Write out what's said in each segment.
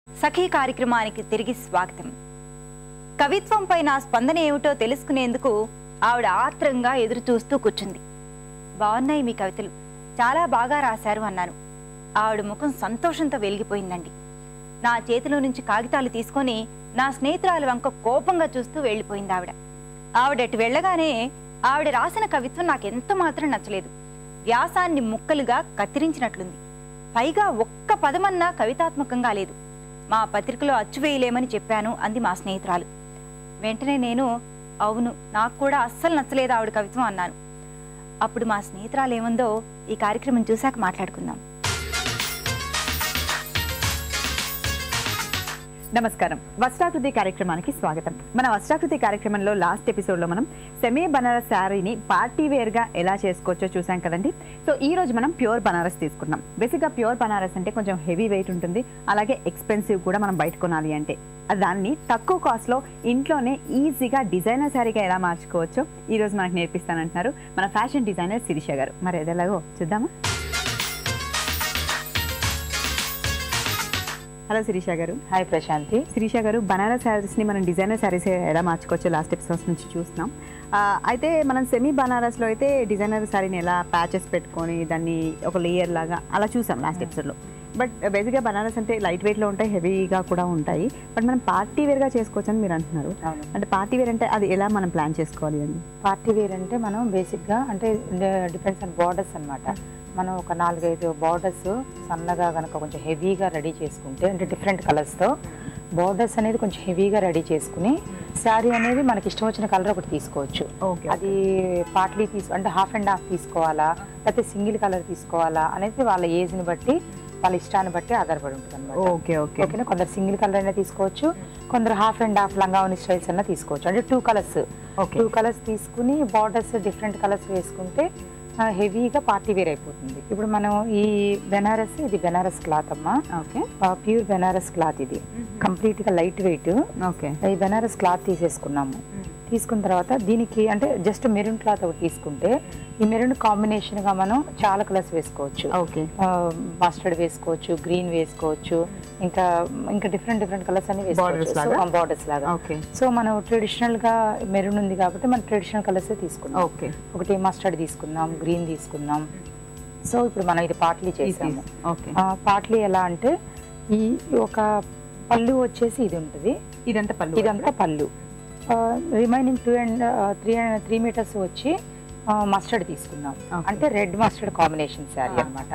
సఖీ కార్యక్రమానికి తిరిగి స్వాగతం. కవిత్వంపై నా స్పందన ఏమిటో తెలుసుకునేందుకు ఆవిడ ఆత్రంగా ఎదురు చూస్తూ కూర్చుంది. బాగున్నాయి మీ కవితలు, చాలా బాగా రాశారు అన్నాను. ఆవిడ ముఖం సంతోషంతో వెలిగిపోయిందండి. నా చేతిలో నుంచి కాగితాలు తీసుకొని నా స్నేహితురాలు వంక కోపంగా చూస్తూ వెళ్ళిపోయింది ఆవిడ. ఆవిడటు వెళ్ళగానే ఆవిడ రాసిన కవిత్వం నాకెంత మాత్రం నచ్చలేదు. వ్యాసాన్ని ముక్కలుగా కత్తిరించినట్లుంది. పైగా ఒక్క పదమన్నా కవితాత్మకంగా లేదు. మా పత్రికలో అచ్చువేయలేమని చెప్పాను అంది మా స్నేహితురాలు. వెంటనే నేను అవును, నాకు కూడా అస్సలు నచ్చలేదు ఆవిడ కవిత్వం అన్నాను. అప్పుడు మా స్నేహితురాలు ఏముందో ఈ కార్యక్రమం చూశాక మాట్లాడుకుందాం. నమస్కారం, వస్త్రాకృతి కార్యక్రమానికి స్వాగతం. మన వస్త్రాకృతి కార్యక్రమంలో లాస్ట్ ఎపిసోడ్లో మనం సెమీ బనారస్ శారీని పార్టీ వేర్గా ఎలా చేసుకోవచ్చో చూసాం కదండి. సో ఈ రోజు మనం ప్యూర్ బనారస్ తీసుకున్నాం. బేసిక్గా ప్యూర్ బనారస్ అంటే కొంచెం హెవీ వెయిట్ ఉంటుంది, అలాగే ఎక్స్పెన్సివ్ కూడా మనం బయట కొనాలి అంటే. దాన్ని తక్కువ కాస్ట్లో ఇంట్లోనే ఈజీగా డిజైనర్ శారీగా ఎలా మార్చుకోవచ్చో ఈరోజు మనకు నేర్పిస్తానంటున్నారు మన ఫ్యాషన్ డిజైనర్ శిరీష గారు. మరి ఎలాగో చూద్దామా? హలో శిరీష గారు. హాయ్ ప్రశాంతి. శిరీష గారు, బనారస్ శారీస్ని మనం డిజైనర్ శారీస్ ఎలా మార్చుకోవచ్చో లాస్ట్ ఎపిసోడ్స్ నుంచి చూస్తున్నాం. అయితే మనం సెమీ బనారస్లో అయితే డిజైనర్ శారీని ఎలా ప్యాచెస్ పెట్టుకొని దాన్ని ఒక లేయర్ లాగా అలా చూసాం లాస్ట్ ఎపిసోడ్లో. బట్ బేసిక్గా బనారస్ అంటే లైట్ వెయిట్లో ఉంటాయి, హెవీగా కూడా ఉంటాయి. బట్ మనం పార్టీ వేర్గా చేసుకోవచ్చు అని మీరు అంటున్నారు. అంటే పార్టీ వేర్ అంటే అది ఎలా మనం ప్లాన్ చేసుకోవాలి అండి? పార్టీ వేర్ అంటే మనం బేసిక్గా అంటే డిపెండ్స్ ఆన్ బార్డర్స్ అనమాట. మనం ఒక 4-5 బార్డర్స్ సన్నగా కనుక కొంచెం హెవీగా రెడీ చేసుకుంటే, అంటే డిఫరెంట్ కలర్స్తో బార్డర్స్ అనేది కొంచెం హెవీగా రెడీ చేసుకుని శారీ అనేది మనకి ఇష్టం వచ్చిన కలర్ ఒకటి తీసుకోవచ్చు. అది పార్ట్లీ అంటే హాఫ్ అండ్ హాఫ్ తీసుకోవాలా లేకపోతే సింగిల్ కలర్ తీసుకోవాలా అనేది వాళ్ళ ఏజ్ని బట్టి వాళ్ళ ఇష్టాన్ని బట్టి ఆధారపడి ఉంటుంది అనమాట. ఓకేనా? కొందరు సింగిల్ కలర్ అయినా తీసుకోవచ్చు, కొందరు హాఫ్ అండ్ హాఫ్ లంగావని స్టైల్స్ అయినా తీసుకోవచ్చు. అంటే 2 కలర్స్ తీసుకుని బార్డర్స్ డిఫరెంట్ కలర్స్ వేసుకుంటే హెవీగా పార్టీ వేర్ అయిపోతుంది. ఇప్పుడు మనం ఈ బెనారస్, ఇది బెనారస్ క్లాత్ అమ్మా. Okay, pure Banaras cloth. ఇది కంప్లీట్గా లైట్ వెయిట్. ఓకే, ఈ బెనారస్ క్లాత్ తీసేసుకున్నాము. తీసుకున్న తర్వాత దీనికి అంటే జస్ట్ మెరూన్ క్లాత్ ఒకటి తీసుకుంటే ఈ మెరూన్ కాంబినేషన్గా మనం చాలా కలర్స్ వేసుకోవచ్చు. ఓకే, మస్టర్డ్ వేసుకోవచ్చు, గ్రీన్ వేసుకోవచ్చు, ఇంకా డిఫరెంట్ కలర్స్ అన్ని వేసుకోవచ్చు బార్డర్స్ లాగా. సో మనం ట్రెడిషనల్గా మెరూన్ ఉంది కాబట్టి మనం ట్రెడిషనల్ కలర్స్ తీసుకున్నాం. ఓకే, ఒకటి మస్టర్డ్ తీసుకున్నాం, గ్రీన్ తీసుకున్నాం. సో ఇప్పుడు మనం ఇది పార్ట్లీ చేసాము. ఓకే, పార్ట్లీ ఎలా అంటే ఈ ఒక పళ్ళు వచ్చేసి ఇది ఉంటుంది, ఇదంతా పళ్ళు. రిమైనింగ్ 2 and 3 మీటర్స్ వచ్చి మస్టర్డ్ తీసుకున్నాం. అంటే రెడ్ మస్టర్డ్ కాంబినేషన్ శారీ అనమాట.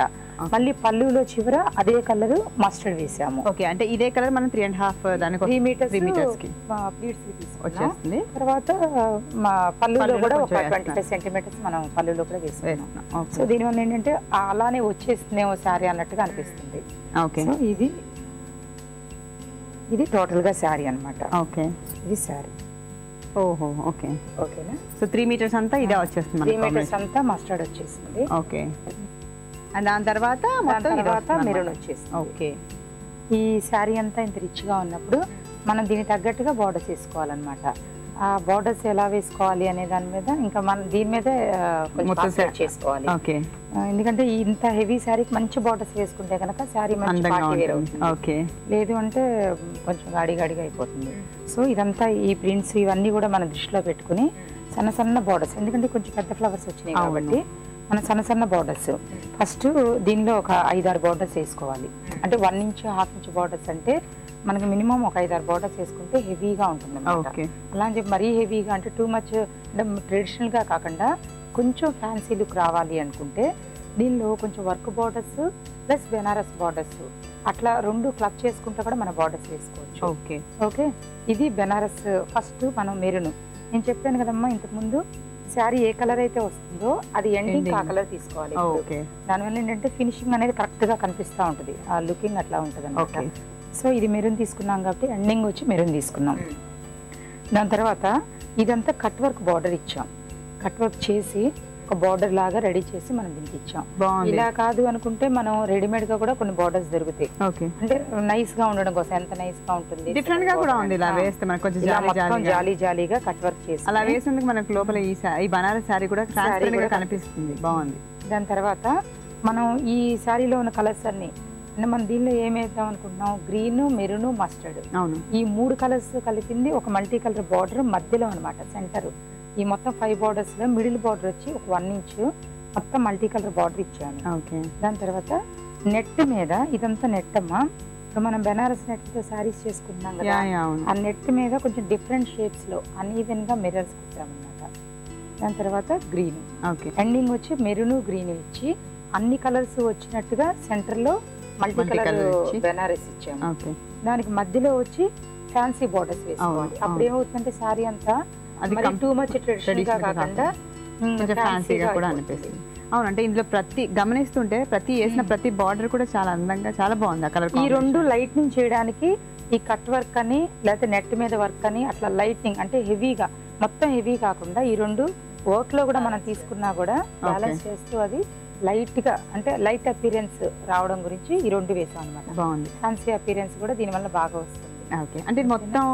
మళ్ళీ పళ్ళులో చివర అదే కలర్ మస్టర్డ్ వేసాము. ఓకే, అంటే ఇదే కలర్ మనం 3.5 మీటర్స్ ప్లీట్స్ తీసుకొచ్చేస్తుంది. తర్వాత పళ్ళులో కూడా ఒక 25 సెంటీమీటర్స్ మనం పళ్ళులో కూడా వేసుకున్నాం. సో దీనివల్ల ఏంటంటే అలానే వచ్చేస్తుందేమో శారీ అన్నట్టుగా అనిపిస్తుంది. ఓకే, ఇది టోటల్ గా శారీ అనమాట. ఓకే, ఇది శారీ. ఓహో, ఓకే, ఓకేనా? సో 3 మీటర్స్ అంతా ఇదే వచ్చేస్తుంది, 3 మీటర్స్ అంతా మస్టర్డ్ వచ్చేసింది. ఓకే, అండ్ దాని తర్వాత మెరూన్ వచ్చేసింది. ఓకే, ఈ శారీ అంతా ఇంత రిచ్గా ఉన్నప్పుడు మనం దీనికి తగ్గట్టుగా బార్డర్స్ వేసుకోవాలన్నమాట. ఆ బార్డర్స్ ఎలా వేసుకోవాలి అనే దాని మీద ఇంకా మనం దీని మీద కొంచెం సెట్ చేసుకోవాలి. ఓకే, ఎందుకంటే ఇంత హెవీ శారీకి మంచి బార్డర్స్ వేసుకుంటే కనుక శారీ మంచి పార్టీ వేర్ అవుతుంది. ఓకే, లేదు అంటే కొంచెం గాడిగా అయిపోతుంది. సో ఇదంతా ఈ ప్రింట్స్ ఇవన్నీ కూడా మనం దృష్టిలో పెట్టుకుని సన్న బార్డర్స్, ఎందుకంటే కొంచెం పెద్ద ఫ్లవర్స్ వచ్చినాయి కాబట్టి మన సన్న బార్డర్స్ ఫస్ట్ దీనిలో ఒక 5-6 బార్డర్స్ వేసుకోవాలి. అంటే 1 ఇంచ్ 1/2 ఇంచ్ బార్డర్స్ అంటే మనకి మినిమం ఒక 5-6 బార్డర్స్ వేసుకుంటే హెవీగా ఉంటుంది అన్నమాట. అలా అని చెప్పి మరీ హెవీగా అంటే టూ మచ్ అంటే ట్రెడిషనల్గా కాకుండా కొంచెం ఫ్యాన్సీ లుక్ రావాలి అనుకుంటే దీనిలో కొంచెం work borders plus Banaras borders అట్లా 2 క్లబ్ చేసుకుంటే కూడా మన బార్డర్స్ వేసుకోవచ్చు. ఓకే, ఓకే, ఇది బెనారస్. ఫస్ట్ మనం మెరూన్, నేను చెప్పాను కదమ్మా ఇంతకుముందు, శారీ ఏ కలర్ అయితే వస్తుందో అది ఎండింగ్ ఆ కలర్ తీసుకోవాలి. ఓకే, దానివల్ల ఏంటంటే ఫినిషింగ్ అనేది కరెక్ట్గా కనిపిస్తూ ఉంటుంది, ఆ లుకింగ్ అట్లా ఉంటుంది అన్నమాట. సో ఇది మెరూన్ తీసుకున్నాం కాబట్టి ఎండింగ్ వచ్చి మెరూన్ తీసుకున్నాం. దాని తర్వాత ఇదంతా కట్ వర్క్ బార్డర్ ఇచ్చాం. కట్ వర్క్ చేసి ఒక బార్డర్ లాగా రెడీ చేసి మనం దీనికి ఇచ్చాం. ఇలా కాదు అనుకుంటే మనం రెడీమేడ్ గా కూడా కొన్ని బార్డర్స్ దొరుకుతాయి. అంటే నైస్ గా ఉండడం కోసం, ఎంత నైస్ గా ఉంటుంది, డిఫరెంట్ గా కూడా ఉంది. ఇలా వేస్తే మనకు కొంచెం జాలీగా కట్ వర్క్ చేసి అలా వేసేందుకు మనకు లోపల ఈ బనారస్ శారీ కూడా ట్రాన్స్పరెంట్ గా కనిపిస్తుంది. బాగుంది. దాని తర్వాత మనం ఈ శారీలో ఉన్న కలర్స్ అన్ని అంటే మనం దీనిలో ఏం వేద్దాం అనుకుంటున్నాం, గ్రీన్, మెరూన్, మస్టర్డ్, అవును ఈ 3 కలర్స్ కలిపింది ఒక మల్టీ కలర్ బార్డర్ మధ్యలో అనమాట, సెంటర్. ఈ మొత్తం 5 బార్డర్స్లో మిడిల్ బార్డర్ వచ్చి ఒక 1 ఇంచ్ మొత్తం మల్టీ కలర్ బార్డర్ ఇచ్చాను. ఓకే. దాని తర్వాత నెట్ మీద, ఇదంతా నెట్ అమ్మా, ఇప్పుడు మనం బెనారస్ నెట్తో శారీస్ చేసుకుంటున్నాం కదా, ఆ నెట్ మీద కొంచెం డిఫరెంట్ షేప్స్లో అన్ఈవెన్గా మిర్రర్స్ కుట్టామన్నమాట. దాని తర్వాత గ్రీన్, ఎండింగ్ వచ్చి మెరూన్ గ్రీన్ ఇచ్చి అన్ని కలర్స్ వచ్చినట్టుగా సెంటర్లో మల్టీ కలర్ బెనారస్ ఇచ్చాము. దానికి మధ్యలో వచ్చి ఫ్యాన్సీ బార్డర్స్ వేసుకోవాలి. అప్పుడు ఏమవుతుందంటే శారీ అంతా టూ మచ్ ట్రెడిషనల్ గా కాకుండా ఫ్యాన్సీగా కూడా అనిపిస్తుంది. అవును, అంటే ఇందులో గమనిస్తుంటే వేసిన ప్రతి బార్డర్ కూడా చాలా అందంగా, చాలా బాగుంది ఆ కలర్. ఈ 2 లైట్నింగ్ చేయడానికి ఈ కట్ వర్క్ అని లేకపోతే నెట్ మీద వర్క్ అని అట్లా లైట్నింగ్, అంటే హెవీగా మొత్తం హెవీ కాకుండా ఈ 2 వర్క్ లో కూడా మనం తీసుకున్నా కూడా బ్యాలెన్స్ చేస్తూ అది లైట్ గా, అంటే లైట్ అపీరెన్స్ రావడం గురించి ఈ 2 వేసాం అనమాట. బాగుంది. ఫ్యాన్సీ అపీరెన్స్ కూడా దీని వల్ల బాగా వస్తుంది. ఓకే. అంటే మొత్తం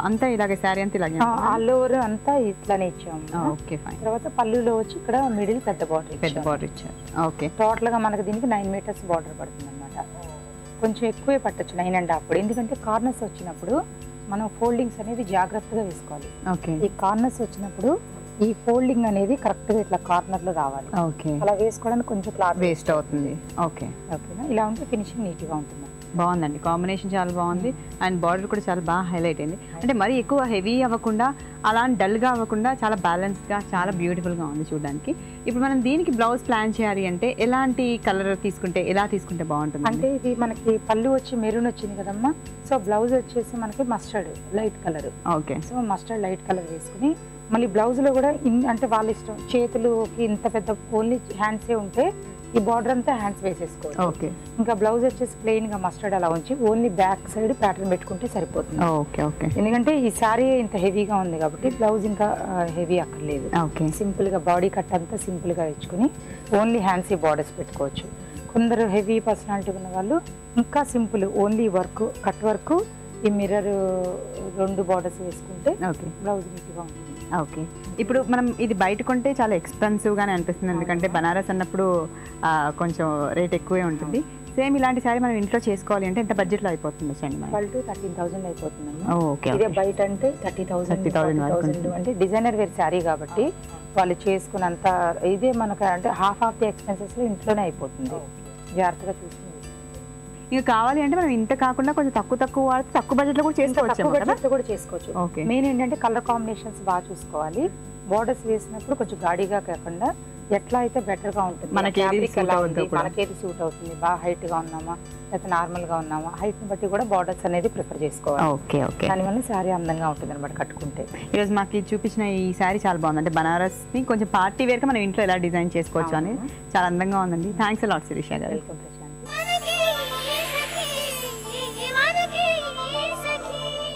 అంతా ఇలాగే శారీ అంతా ఇలాగే ఆల్ ఓవర్ అంతా ఇట్లానే ఇచ్చాము. Okay fine. తర్వాత పళ్ళులో వచ్చి ఇక్కడ మిడిల్ పెద్ద బార్డర్ ఇచ్చారు. ఓకే. టోటల్ గా మనకి దీనికి 9 మీటర్స్ బార్డర్ పడుతుంది అనమాట. కొంచెం ఎక్కువే పట్టొచ్చు 9.5, ఎందుకంటే కార్నర్స్ వచ్చినప్పుడు మనం ఫోల్డింగ్స్ అనేది జాగ్రత్తగా వేసుకోవాలి. ఓకే. ఈ కార్నర్స్ వచ్చినప్పుడు ఈ ఫోల్డింగ్ అనేది కరెక్ట్ గా ఇట్లా కార్నర్ లో రావాలి. ఓకే. అలా వేసుకోవడానికి కొంచెం క్లాత్ వేస్ట్ అవుతుంది. ఓకే. ఓకేనా, ఇలా ఉంటే ఫినిషింగ్ నీట్ గా ఉంటుంది. బాగుందండి, కాంబినేషన్ చాలా బాగుంది. అండ్ బార్డర్ కూడా చాలా బాగా హైలైట్ అయింది. అంటే మరీ ఎక్కువ హెవీ అవ్వకుండా, అలా డల్గా అవ్వకుండా చాలా బ్యాలెన్స్గా, చాలా బ్యూటిఫుల్గా ఉంది చూడడానికి. ఇప్పుడు మనం దీనికి బ్లౌజ్ ప్లాన్ చేయాలి అంటే ఎలాంటి కలర్ తీసుకుంటే, ఎలా తీసుకుంటే బాగుంటుంది? అంటే ఇది మనకి పళ్ళు వచ్చి మెరూన్ వచ్చింది కదమ్మా, సో బ్లౌజ్ వచ్చేసి మనకి mustard light colour. Okay. So mustard light colour వేసుకుని మళ్ళీ బ్లౌజ్ లో కూడా అంటే వాళ్ళ ఇష్టం, చేతులుకి ఇంత పెద్ద ఓన్లీ హ్యాండ్సే ఉంటే ఈ బార్డర్ అంతా హ్యాండ్స్ వేసేసుకోవచ్చు. ఓకే. ఇంకా బ్లౌజ్ వచ్చేసి ప్లెయిన్ గా మస్టర్డ్ అలా ఉంచి ఓన్లీ బ్యాక్ సైడ్ ప్యాటర్న్ పెట్టుకుంటే సరిపోతుంది. ఓకే. ఓకే. ఎందుకంటే ఈ శారీ ఇంత హెవీగా ఉంది కాబట్టి బ్లౌజ్ ఇంకా హెవీ అక్కర్లేదు. ఓకే. సింపుల్ గా బాడీ కట్ అంతా సింపుల్ గా ఇచ్చుకుని ఓన్లీ హ్యాండ్సీ బార్డర్స్ పెట్టుకోవచ్చు. కొందరు హెవీ పర్సనాలిటీ ఉన్న వాళ్ళు ఇంకా simple only work, cut work, ఈ మిర్రర్ 2 బార్డర్స్ వేసుకుంటే బ్లౌజ్ నీట్గా ఉంటుంది. ఓకే. ఇప్పుడు మనం ఇది బయట కొంటే చాలా ఎక్స్పెన్సివ్గానే అనిపిస్తుంది, ఎందుకంటే బనారస్ అన్నప్పుడు కొంచెం రేట్ ఎక్కువే ఉంటుంది. సేమ్ ఇలాంటి సారీ మనం ఇంట్లో చేసుకోవాలి అంటే ఎంత బడ్జెట్లో అయిపోతుంది? 12 to 13,000 అయిపోతుంది. ఓకే. ఇదే బయట అంటే 30,000 అంటే డిజైనర్ వేర్ శారీ కాబట్టి వాళ్ళు చేసుకున్నంత ఇదే మనకు అంటే హాఫ్ ఆఫ్ ది ఎక్స్పెన్సెస్ ఇంట్లోనే అయిపోతుంది. జాగ్రత్తగా చూసుకుంది. ఇక కావాలి అంటే మనం ఇంత కాకుండా కొంచెం తక్కువ వాడితే తక్కువ బడ్జెట్లో కూడా చేసుకోవచ్చు. మెయిన్ ఏంటంటే కలర్ కాంబినేషన్స్ బాగా చూసుకోవాలి. బోర్డర్స్ వేసినప్పుడు కొంచెం గాడిగా కాకుండా ఎట్లా అయితే బెటర్ గా ఉంటుంది, మనకేది సూట్ అవుతుంది, బాగా హైట్ గా ఉన్నామా లేకపోతే నార్మల్ గా ఉన్నామా, హైట్ ని బట్టి కూడా బోర్డర్స్ అనేది ప్రిఫర్ చేసుకోవాలి. దానివల్ల శారీ అందంగా ఉంటుంది అనమాట కట్టుకుంటే. ఈరోజు మాకు చూపించిన ఈ శారీ చాలా బాగుంది. అంటే బనారస్ ని కొంచెం పార్టీ వేర్ గా మనం ఇంట్లో ఎలా డిజైన్ చేసుకోవచ్చు అనేది చాలా అందంగా ఉందండి. థ్యాంక్స్ అలాట్ శిరీష గారు. వెల్కమ్.